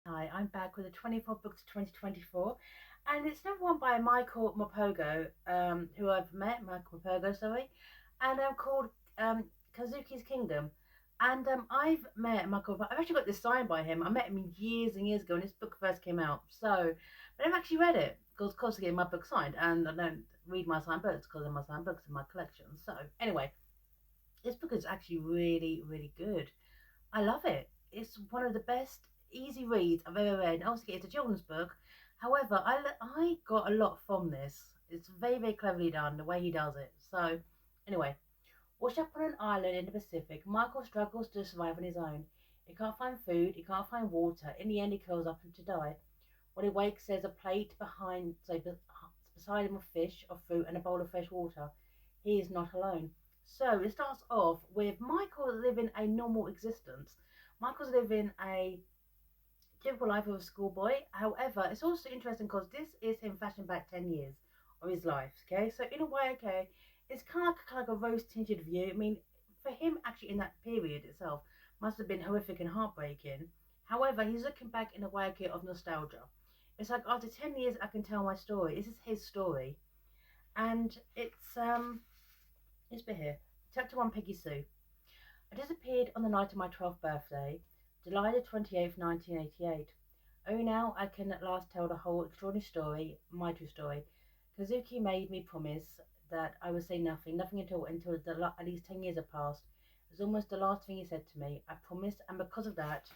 Hi, I'm back with the 24 books of 2024, and it's number one by Michael Morpurgo, who I've met, Michael Morpurgo, sorry, and called um, Kazuki's Kingdom. And I've met Michael, I've actually got this signed by him. I met him years and years ago when this book first came out. So, but I've actually read it because, of course, I get my book signed, and I don't read my signed books because they're my signed books in my collection. So, anyway, this book is actually really, really good. I love it. It's one of the best easy reads I've ever read. Obviously, it's a children's book. However, I got a lot from this. It's very, very cleverly done, the way he does it. So, anyway, washed up on an island in the Pacific, Michael struggles to survive on his own. He can't find food, he can't find water. In the end, he curls up to die. When he wakes, there's a plate beside him of fish, of fruit, and a bowl of fresh water. He is not alone. So it starts off with Michael living a normal existence. Michael's living a typical life of a schoolboy. However, it's also interesting because this is him flashing back 10 years of his life. Okay, so in a way, okay, it's kind of like a rose tinted view. I mean, for him, actually, in that period itself, must have been horrific and heartbreaking. However, he's looking back in a way okay, of nostalgia. It's like after 10 years, I can tell my story. This is his story, and it's been here. Chapter 1, Peggy Sue. I disappeared on the night of my 12th birthday, July the 28th, 1988. Only now I can at last tell the whole extraordinary story, my true story. Kazuki made me promise that I would say nothing, nothing at all, until at least 10 years had passed. It was almost the last thing he said to me. I promised, and because of that,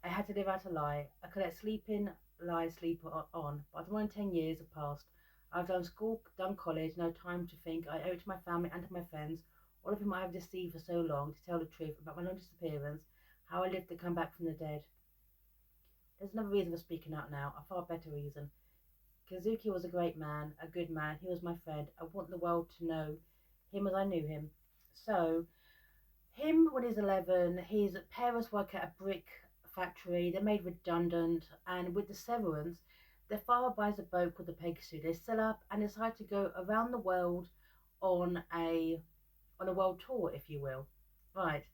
I had to live out a lie. I could let sleeping lie sleep on, but more than 10 years have passed. I've done school, done college, no time to think. I owe it to my family and to my friends, all of whom I have deceived for so long, to tell the truth about my long disappearance, how I lived to come back from the dead. There's another reason for speaking out now, a far better reason. Kazuki was a great man, a good man. He was my friend. I want the world to know him as I knew him. So, him when he's 11, his parents work at a brick factory. They're made redundant, and with the severance, their father buys a boat called the Pegasus. They sell up and decide to go around the world on a world tour, if you will. Right.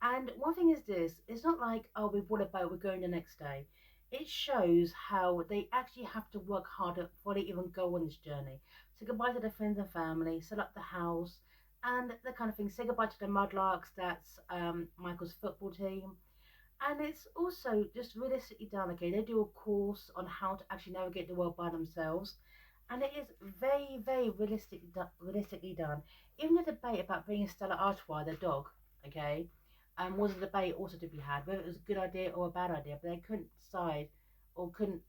And one thing is this, it's not like, oh, we bought a boat, we're going the next day. It shows how they actually have to work harder before they even go on this journey. Say goodbye to their friends and family, set up the house, and that kind of thing. Say goodbye to the Mudlarks, that's Michael's football team. And it's also just realistically done, okay? They do a course on how to actually navigate the world by themselves, and it is very, very realistically done. Even the debate about bringing Stella Artois, the dog, okay, was a debate also to be had, whether it was a good idea or a bad idea, but they couldn't decide or couldn't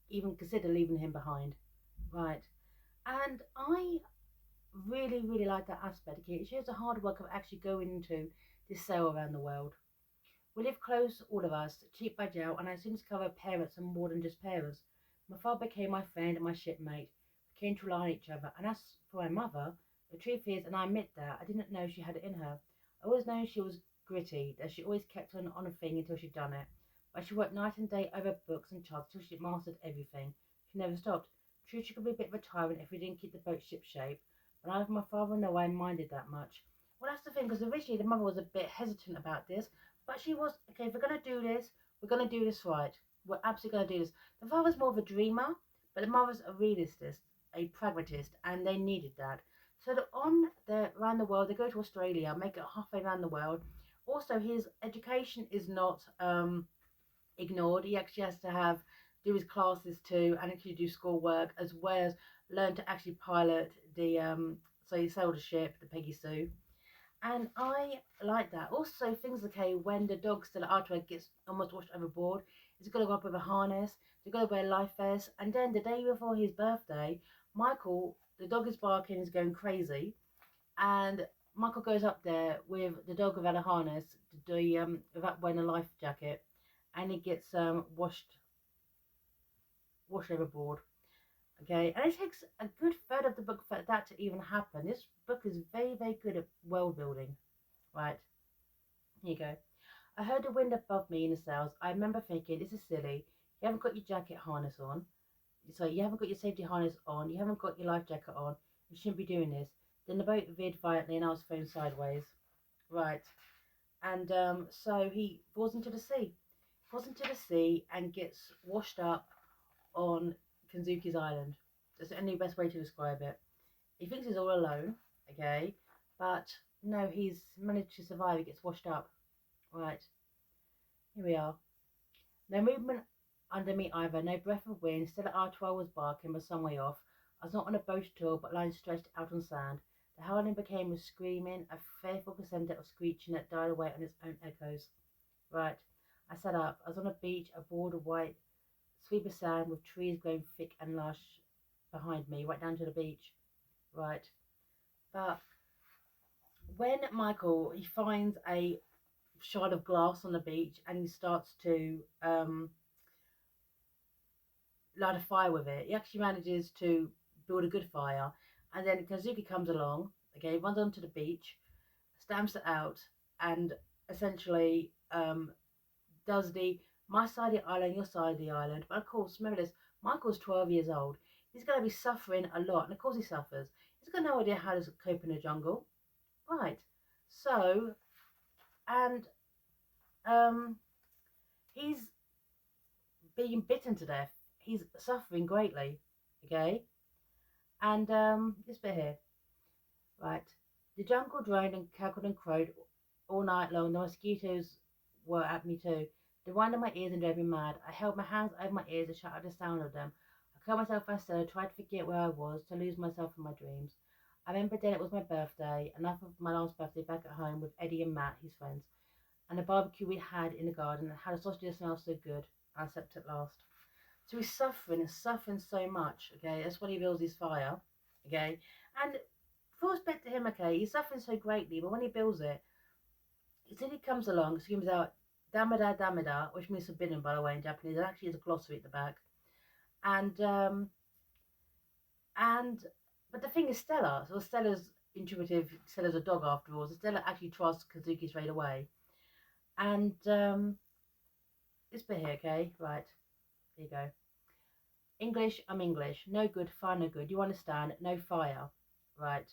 even consider leaving him behind, right? And I really, really like that aspect. Okay, it shows the hard work of actually going into this sail around the world. We live close, all of us, cheek by jowl, and I soon discovered parents are more than just parents. My father became my friend and my shipmate. We came to rely on each other, and as for my mother, the truth is, and I admit that, I didn't know she had it in her. I always knew she was gritty, that she always kept on a thing until she'd done it. But she worked night and day over books and charts till she mastered everything. She never stopped. True, she could be a bit of a tyrant if we didn't keep the boat ship shape, but neither my father nor I minded that much. Well, that's the thing, because originally the mother was a bit hesitant about this, but she was, okay, if we're going to do this, we're going to do this right. We're absolutely going to do this. The father's more of a dreamer, but the mother's a realist, a pragmatist, and they needed that. So they're around the world, they go to Australia, make it halfway around the world. Also, his education is not ignored. He actually has to do his classes too, and actually do schoolwork as well as learn to actually pilot the so he sailed a ship, the Peggy Sue, and I like that. Also, things okay when the dog still at Artway gets almost washed overboard, he's got to go up with a harness, he's got to wear a life vest, and then the day before his birthday, Michael, the dog is barking, is going crazy, and Michael goes up there with the dog without a harness, to do without wearing a life jacket, and he gets washed overboard. Okay, and it takes a good third of the book for that to even happen. This book is very, very good at world building. Right, here you go. I heard the wind above me in the sails. I remember thinking, this is silly. You haven't got your jacket harness on. So you haven't got your safety harness on. You haven't got your life jacket on. You shouldn't be doing this. Then the boat veered violently and I was thrown sideways. Right. And so he falls into the sea. falls into the sea and gets washed up on Kensuke's island. That's the only best way to describe it. He thinks he's all alone, okay, but no, he's managed to survive. He gets washed up. Right, here we are. No movement under me either, no breath of wind. Still at R12 was barking, but some way off. I was not on a boat at all, but lying stretched out on sand. The howling became a screaming, a fearful crescendo of screeching that died away on its own echoes. Right, I sat up. I was on a beach, a broad white sweep of sand with trees growing thick and lush behind me, right down to the beach. Right, but when Michael, he finds a shard of glass on the beach and he starts to light a fire with it. He actually manages to build a good fire, and then Kazuki comes along, okay, runs onto the beach, stamps it out, and essentially does the my side of the island, your side of the island. But of course, remember this, Michael's 12 years old. He's going to be suffering a lot, and of course he suffers. He's got no idea how to cope in the jungle. Right. So, and he's being bitten to death. He's suffering greatly. Okay. And this bit here. Right. The jungle droned and cackled and crowed all night long. The mosquitoes were at me too. They whined in my ears and drove me mad. I held my hands over my ears and shut out the sound of them. I curled myself myself, tried to forget where I was, to lose myself in my dreams. I remember then it was my birthday, enough of my last birthday back at home with Eddie and Matt, his friends, and the barbecue we had in the garden, and how the sausages smelled so good. I slept at last. So he's suffering so much, okay? That's when he builds his fire, okay? And full respect to him, okay? He's suffering so greatly, but when he builds it, he comes along, screams out, Damada Damada, which means forbidden, by the way, in Japanese. It actually is a glossary at the back. But the thing is Stella. So Stella's intuitive. Stella's a dog after all. So Stella actually trusts Kazuki straight away. And this bit here, okay? Right. Here you go. English, I'm English. No good, fire, no good. You understand? No fire. Right.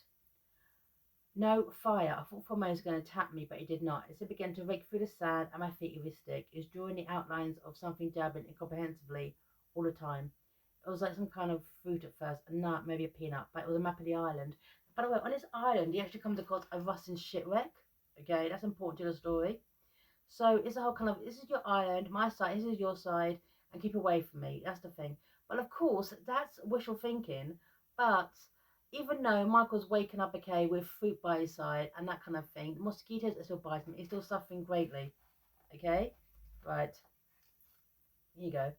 No fire. I thought Foreman was going to tap me, but he did not. As he began to rake through the sand at my feet with his stick, he was drawing the outlines of something jabbing incomprehensibly all the time. It was like some kind of fruit at first, a nut, maybe a peanut, but it was a map of the island. By the way, on this island, he actually comes across a rusting shipwreck. Okay, that's important to the story. So it's a whole kind of, this is your island, my side, this is your side, and keep away from me. That's the thing. But of course, that's wishful thinking. But even though Michael's waking up okay with fruit by his side and that kind of thing, the mosquitoes are still biting. He's still suffering greatly. Okay? Right. Here you go.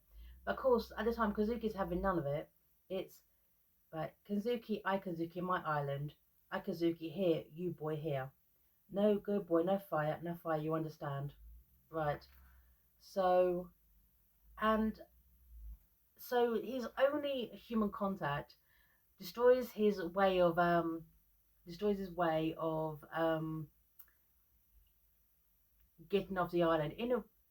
But of course, at the time, Kazuki's having none of it. It's, right, Kensuke, I Kensuke, my island. I Kazuki, here, you boy, here. No good boy, no fire, you understand. Right. So, and so his only human contact destroys his way of getting off the island.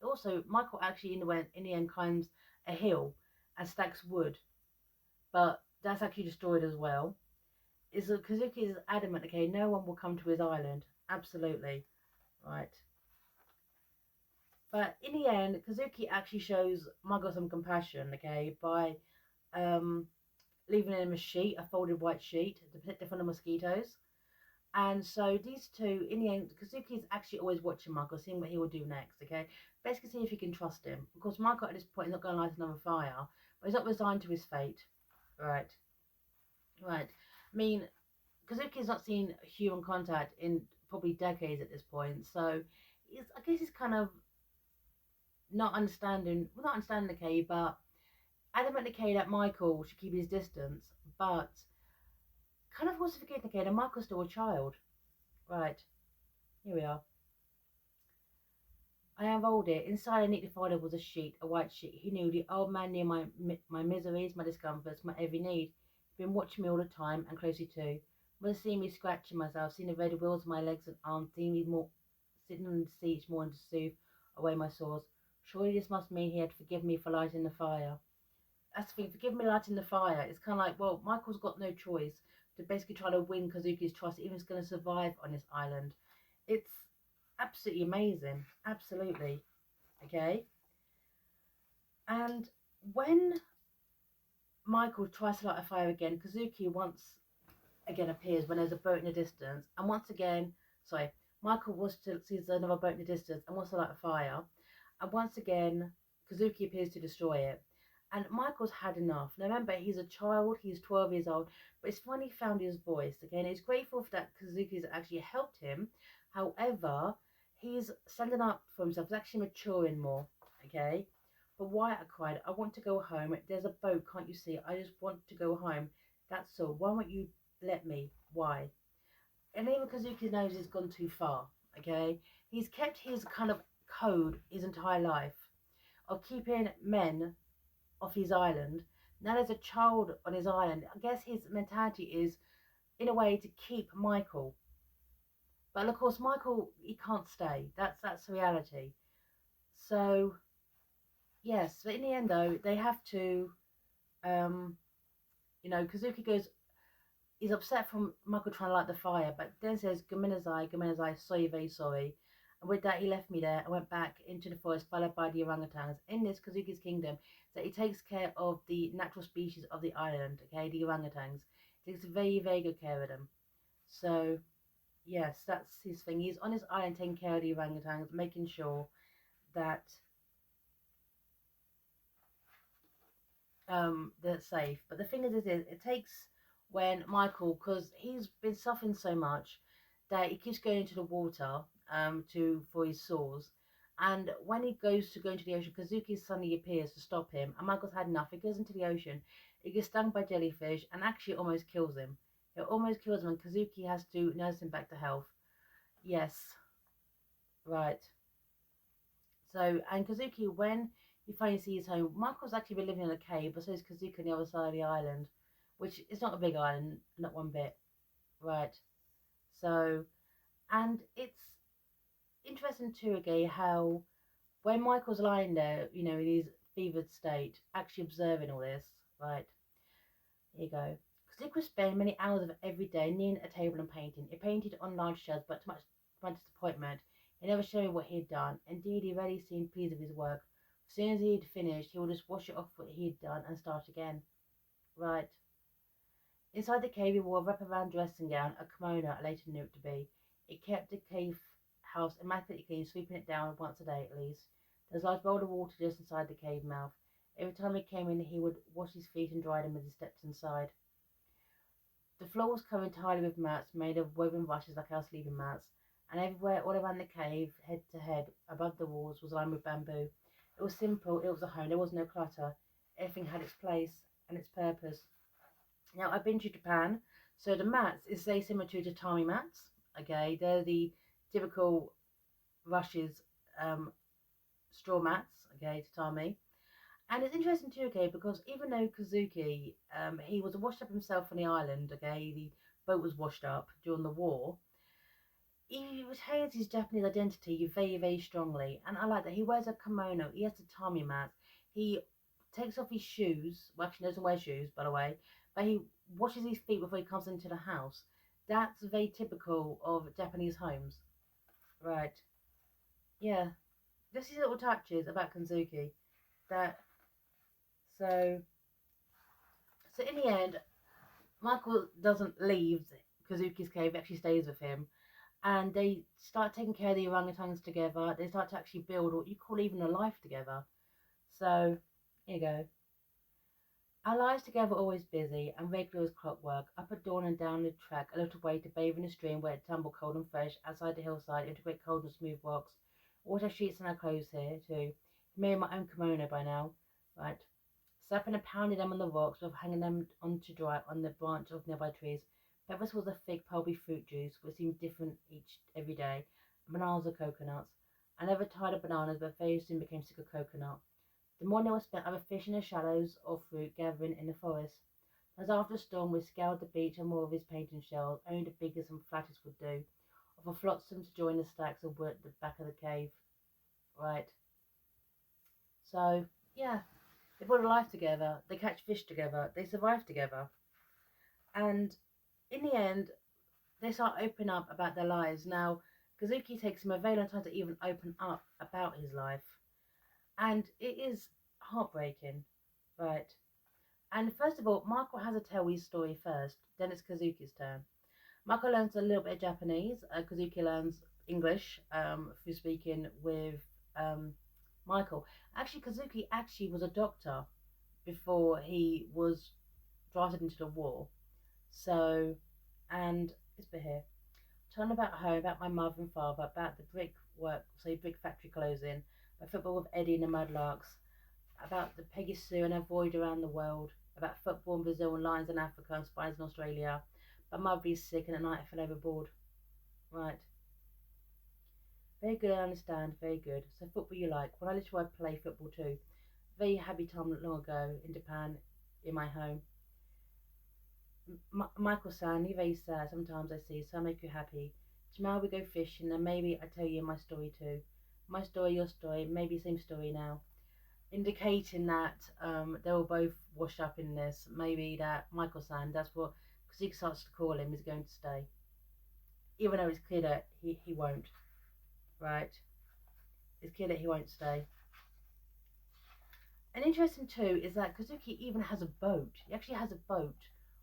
Also Michael actually in the end climbs a hill and stacks wood, but that's actually destroyed as well. Is that Kazuki is adamant, okay, no one will come to his island. Absolutely. Right. But in the end, Kazuki actually shows Michael some compassion, okay, by leaving him a sheet, a folded white sheet, to protect him from the mosquitoes. And so these two, in the end, Kazuki's actually always watching Michael, seeing what he will do next, okay? Basically see if he can trust him. Of course, Michael at this point is not going to light another fire, but he's not resigned to his fate. Right. Right. I mean, Kazuki's not seen human contact in probably decades at this point, so I guess he's kind of not understanding, okay, but adamant, okay, that Michael should keep his distance, but kind of also forgetting, okay, that Michael's still a child. Right, here we are. I unrolled it. Inside, I neatly folded was a sheet, a white sheet. He knew the old man knew my miseries, my discomforts, my every need. He'd been watching me all the time, and closely too. Must have seen me scratching myself, seen the red wheels of my legs and arms, seen me more sitting on the seat more to soothe away my sores. Surely this must mean he had forgiven me for lighting the fire. That's the thing, forgive me lighting the fire. It's kind of like, well, Michael's got no choice to basically try to win Kazuki's trust, even if he's going to survive on this island. It's absolutely amazing. Absolutely. Okay? And when Michael tries to light a fire again, Kazuki once again appears when there's a boat in the distance, and once again, sorry, Michael sees another boat in the distance and wants to light a fire, and once again, Kazuki appears to destroy it. And Michael's had enough. Now remember, he's a child, he's 12 years old, but it's finally found his voice. Again, he's grateful for that Kazuki's actually helped him. However, he's standing up for himself, he's actually maturing more, okay? But why I cried, I want to go home. There's a boat, can't you see? I just want to go home. That's all. Why won't you let me? Why? And even Kazuki knows he's gone too far, okay? He's kept his kind of code his entire life of keeping men off his island. Now there's a child on his island. I guess his mentality is, in a way, to keep Michael. But of course, Michael, he can't stay. That's the reality. So, yes, but in the end, though, they have to, um, Kazuki goes, he's upset from Michael trying to light the fire, but then says, Gomenazai, sorry, very sorry. And with that, he left me there and went back into the forest, followed by the orangutans. In this, Kazuki's kingdom, that he takes care of the natural species of the island, okay, the orangutans. He takes very, very good care of them. So, yes, that's his thing. He's on his island taking care of the orangutans, making sure that they're safe. But the thing is, it takes when Michael, because he's been suffering so much that he keeps going into the water for his sores. And when he goes to go into the ocean, Kazuki suddenly appears to stop him, and Michael's had enough. He goes into the ocean, he gets stung by jellyfish, and actually almost kills him. It almost kills him, and Kazuki has to nurse him back to health. Yes, right. So, and Kazuki, when he finally sees home, Michael's actually been living in a cave, but so is Kazuki on the other side of the island, which is not a big island, not one bit, right? So, and it's interesting too, again, how when Michael's lying there, in his fevered state, actually observing all this, right? Here you go. Kazuki would spend many hours of every day kneeling at a table and painting. He painted on large shelves, but to my disappointment, he never showed me what he had done. Indeed, he rarely seemed pleased with his work. As soon as he had finished, he would just wash it off what he had done and start again. Right. Inside the cave, he wore a wraparound dressing gown, a kimono I later knew it to be. It kept the cave house immaculately clean, sweeping it down once a day at least. There was a large bowl of water just inside the cave mouth. Every time he came in, he would wash his feet and dry them as he stepped inside. The floor was covered entirely with mats made of woven rushes like our sleeping mats, and everywhere all around the cave, head to head, above the walls, was lined with bamboo. It was simple, it was a home, there was no clutter. Everything had its place and its purpose. Now, I've been to Japan, so the mats is very similar to tatami mats. Okay, they're the typical rushes, straw mats, okay, tatami. And it's interesting too, okay, because even though Kazuki, he was washed up himself on the island, okay, the boat was washed up during the war, he retains his Japanese identity very, very strongly. And I like that. He wears a kimono, he has a tatami mat, he takes off his shoes, well, actually, doesn't wear shoes, by the way, but he washes his feet before he comes into the house. That's very typical of Japanese homes. Right. Yeah. Just these little touches about Kensuke that so so in the end, Michael doesn't leave Kazuki's cave, actually stays with him, and they start taking care of the orangutans together. They start to actually build what you call even a life together. So here you go. Our lives together were always busy and regular as clockwork, up at dawn and down the track, a little way to bathe in a stream where it tumbled cold and fresh, outside the hillside, into great cold and smooth rocks. Water sheets and our clothes here, too. Me and my own kimono by now. Right. Slapping and pounding them on the rocks, or hanging them on to dry on the branch of nearby trees. Breakfast was a thick, pulpy fruit juice, which seemed different every day, and bananas or coconuts. I never tired of bananas, but very soon became sick of coconut. The morning was spent either fishing in the shallows or fruit gathering in the forest. As after a storm, we scoured the beach and more of his painting shells, only the biggest and flattest would do, or for flotsam to join the stacks of wood at the back of the cave. Right. So, yeah, they build a life together, they catch fish together, they survive together. And in the end, they start opening up about their lives. Now, Kazuki takes him a very long time to even open up about his life. And it is heartbreaking, right? And first of all, Michael has to tell his story first, then it's Kazuki's turn. Michael learns a little bit of Japanese. Kazuki learns English through speaking with um, Michael. Actually, Kazuki actually was a doctor before he was drafted into the war. So, and it's bit here. Telling about home, about my mother and father, about the brick work, so brick factory closing, about football with Eddie and the Mudlarks, about the Peggy Sue and her voyage around the world, about football in Brazil and lions in Africa and spiders in Australia, about mother being sick and at night I fell overboard. Right. Very good, I understand, very good. So football you like. When I literally play football too. Very happy time long ago in Japan, in my home. Michael-san, you're very sad. Sometimes I see, so I make you happy. Tomorrow we go fishing, and maybe I tell you my story too. My story, your story, maybe same story now. Indicating that they were both washed up in this. Maybe that Michael-san, that's what Kazuki starts to call him, is going to stay. Even though it's clear that he won't. Right? It's clear that he won't stay. And interesting too is that Kazuki even has a boat. He actually has a boat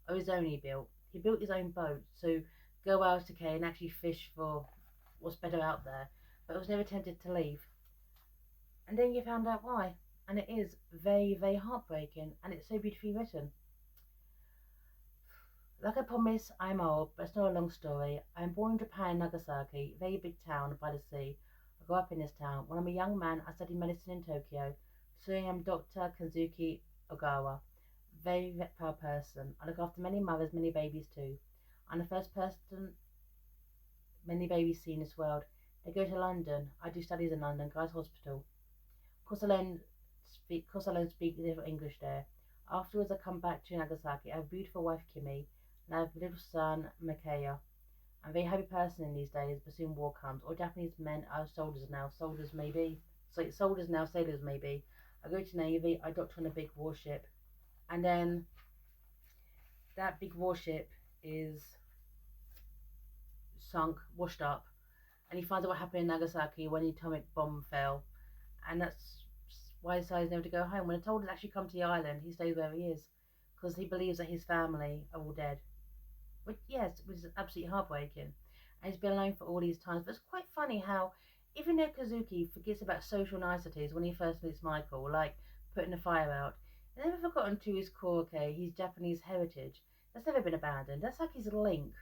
of his own he built. He built his own boat to go out to K and actually fish for what's better out there. But was never tempted to leave. And then you found out why. And it is very, very heartbreaking. And it's so beautifully written. Like I promised, I'm old, but it's not a long story. I'm born in Japan, Nagasaki, a very big town by the sea. I grew up in this town. When I'm a young man, I studied medicine in Tokyo. So I'm Dr. Kensuke Ogawa. Very proud person. I look after many mothers, many babies too. I'm the first person many babies see in this world. They go to London. I do studies in London, Guy's Hospital. Of course I learn speak little English there. Afterwards I come back to Nagasaki. I have a beautiful wife Kimi, and I have a little son Makaya. I'm a very happy person in these days, but soon war comes. All Japanese men are soldiers now. Soldiers maybe. Soldiers now, sailors maybe. I go to Navy. I doctor on a big warship. And then that big warship is sunk, washed up. And he finds out what happened in Nagasaki when the atomic bomb fell. And that's why he decides never to go home. When the soldiers actually come to the island, he stays where he is. Because he believes that his family are all dead. Which is absolutely heartbreaking. And he's been alone for all these times. But it's quite funny how, even though Kazuki forgets about social niceties when he first meets Michael, like putting the fire out, he's never forgotten to his core, okay, his Japanese heritage. That's never been abandoned. That's like his link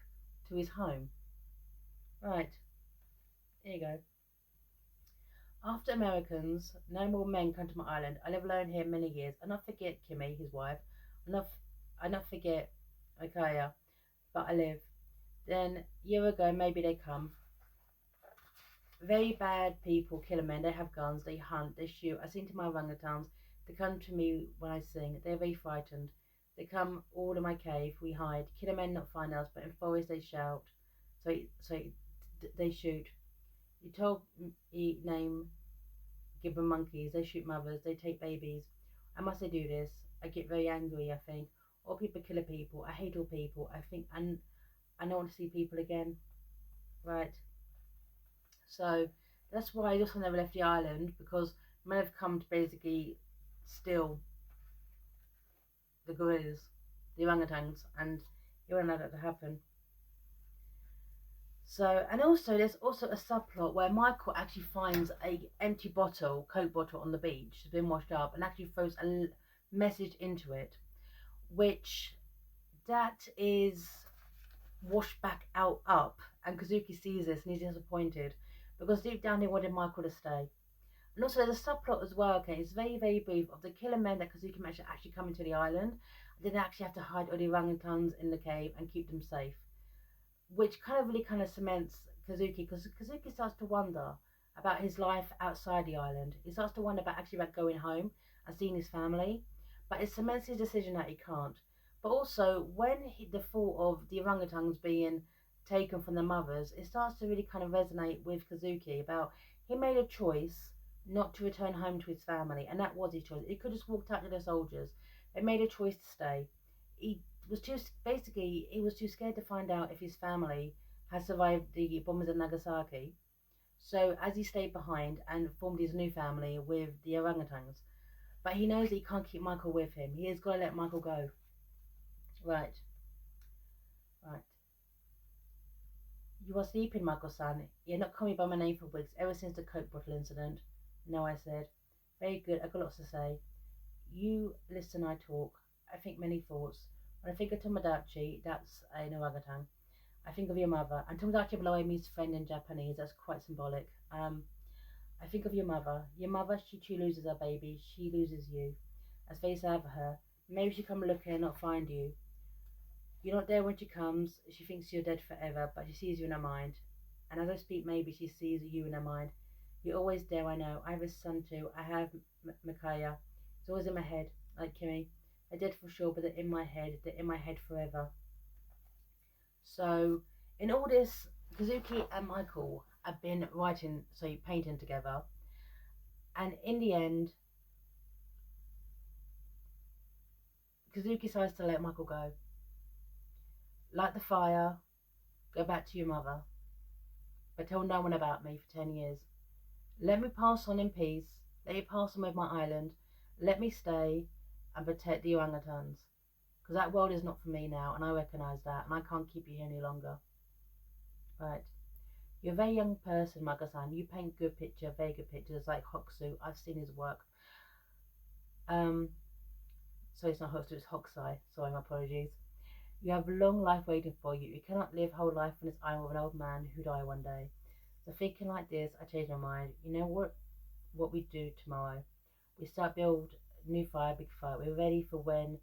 to his home. Right. Here you go. After Americans, no more men come to my island. I live alone here many years. I not forget Kimi, his wife. I not forget Akaya, but I live. Then a year ago, maybe they come. Very bad people, killer men. They have guns. They hunt. They shoot. I sing to my orangutans. They come to me when I sing. They're very frightened. They come all in my cave. We hide. Killer men not find us, but in forest they shout. So they shoot. You told me name. Give them monkeys. They shoot mothers. They take babies. I must they do this? I get very angry. I think all people kill people. I hate all people. I think I don't want to see people again. Right. So that's why I just never left the island, because men have come to basically steal the gorillas, the orangutans, and you won't allow that to happen. So, and also there's also a subplot where Michael actually finds a empty bottle, Coke bottle on the beach, it's been washed up, and actually throws a message into it, which that is washed back out up, and Kazuki sees this and he's disappointed because deep down he wanted Michael to stay. And also there's a subplot as well, okay, it's very, very brief, of the killer men that Kazuki mentioned actually coming to the island. And then they actually have to hide all the orangutans in the cave and keep them safe, which really cements Kazuki, because Kazuki starts to wonder about his life outside the island. He starts to wonder about going home and seeing his family, but it cements his decision that he can't. But also, when the thought of the orangutans being taken from their mothers, it starts to really resonate with Kazuki about he made a choice not to return home to his family, and that was his choice. He could have just walked out to the soldiers. They made a choice to stay. He was too scared to find out if his family had survived the bombers of Nagasaki. So as he stayed behind and formed his new family with the orangutans, But he knows that he can't keep Michael with him. He has got to let Michael go. Right. Right. You are sleeping, Michael-san. You're not calling me by my name for weeks, ever since the Coke bottle incident. No, I said. Very good, I've got lots to say. You listen, I talk. I think many thoughts. When I think of Tomodachi, that's an orangutan. I think of your mother. And Tomodachi below means friend in Japanese. That's quite symbolic. I think of your mother. Your mother, she loses her baby. She loses you. That's very sad for her. Maybe she'll come looking and not find you. You're not there when she comes. She thinks you're dead forever, but she sees you in her mind. And as I speak, maybe she sees you in her mind. You're always there, I know. I have a son too. I have Micaiah. It's always in my head, like Kimmy. They're dead for sure, but they're in my head. They're in my head forever. So, in all this, Kazuki and Michael have been painting together. And in the end, Kazuki decides to let Michael go. Light the fire, go back to your mother, but tell no one about me for 10 years. Let me pass on in peace, let me pass on with my island, let me stay and protect the orangutans. Because that world is not for me now, and I recognise that, and I can't keep you here any longer. Right. You're a very young person, Michael-san. You paint good pictures, very good pictures, like Hokusu. I've seen his work. So it's not Hokusu, it's Hokusai. Sorry, my apologies. You have a long life waiting for you. You cannot live whole life on this island with an old man who die one day. So thinking like this, I changed my mind. You know what we do tomorrow? We start build new fire, big fire. We're ready for when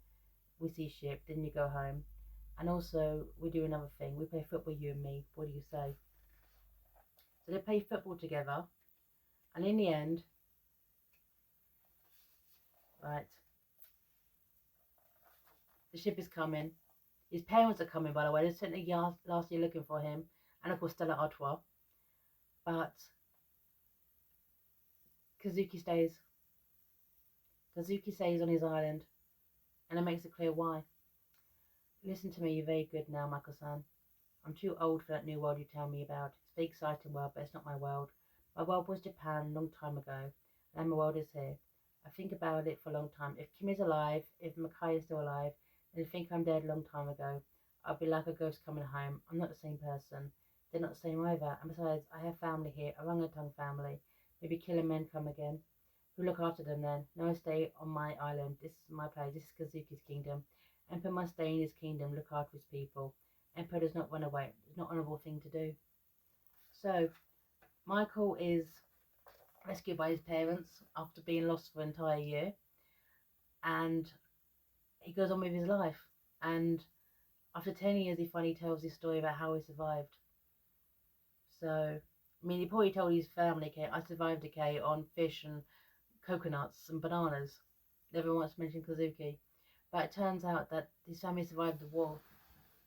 we see ship, then you go home. And also we do another thing. We play football, you and me. What do you say? So they play football together, and in the end, right, the ship is coming. His parents are coming, by the way. They spent the last year looking for him, and of course Stella Artois. But Kazuki stays. Kazuki stays on his island, and it makes it clear why. Listen to me, you're very good now, Mako-san. I'm too old for that new world you tell me about. It's a very exciting world, but it's not my world. My world was Japan a long time ago, and my world is here. I think about it for a long time. If Kim is alive, if Makai is still alive, and I think I'm dead a long time ago, I'll be like a ghost coming home. I'm not the same person. They're not the same either. And besides, I have family here, orangutan family. Maybe killer men come again. Who look after them then? No, I stay on my island. This is my place. This is Kazuki's kingdom. Emperor must stay in his kingdom, look after his people. Emperor does not run away. It's not an honourable thing to do. So, Michael is rescued by his parents after being lost for an entire year, and he goes on with his life. And after 10 years, he finally tells his story about how he survived. So, I mean, he probably told his family, okay, I survived, okay, on fish and coconuts and bananas. Never once mentioned Kazuki. But it turns out that his family survived the war.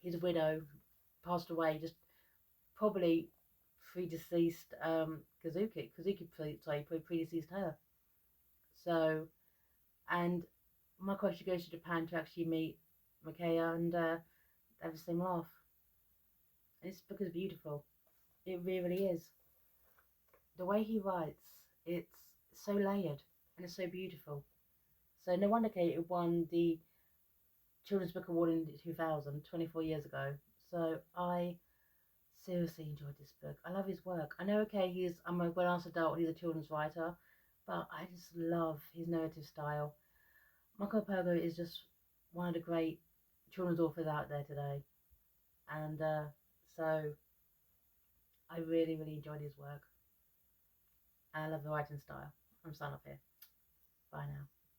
His widow passed away, just probably predeceased Kazuki. Predeceased her. So, and Michael actually goes to Japan to actually meet Makaya and have the same laugh. And this book is beautiful. It really is. The way he writes, it's so layered and it's so beautiful. So no wonder Kate won the Children's Book Award in 2000, 24 years ago. So I seriously enjoyed this book. I love his work. I know, okay, I'm a well-asked adult, he's a children's writer, but I just love his narrative style. Morpurgo is just one of the great children's authors out there today. And so I really enjoyed his work. And I love the writing style. I'm signing off here. Bye now.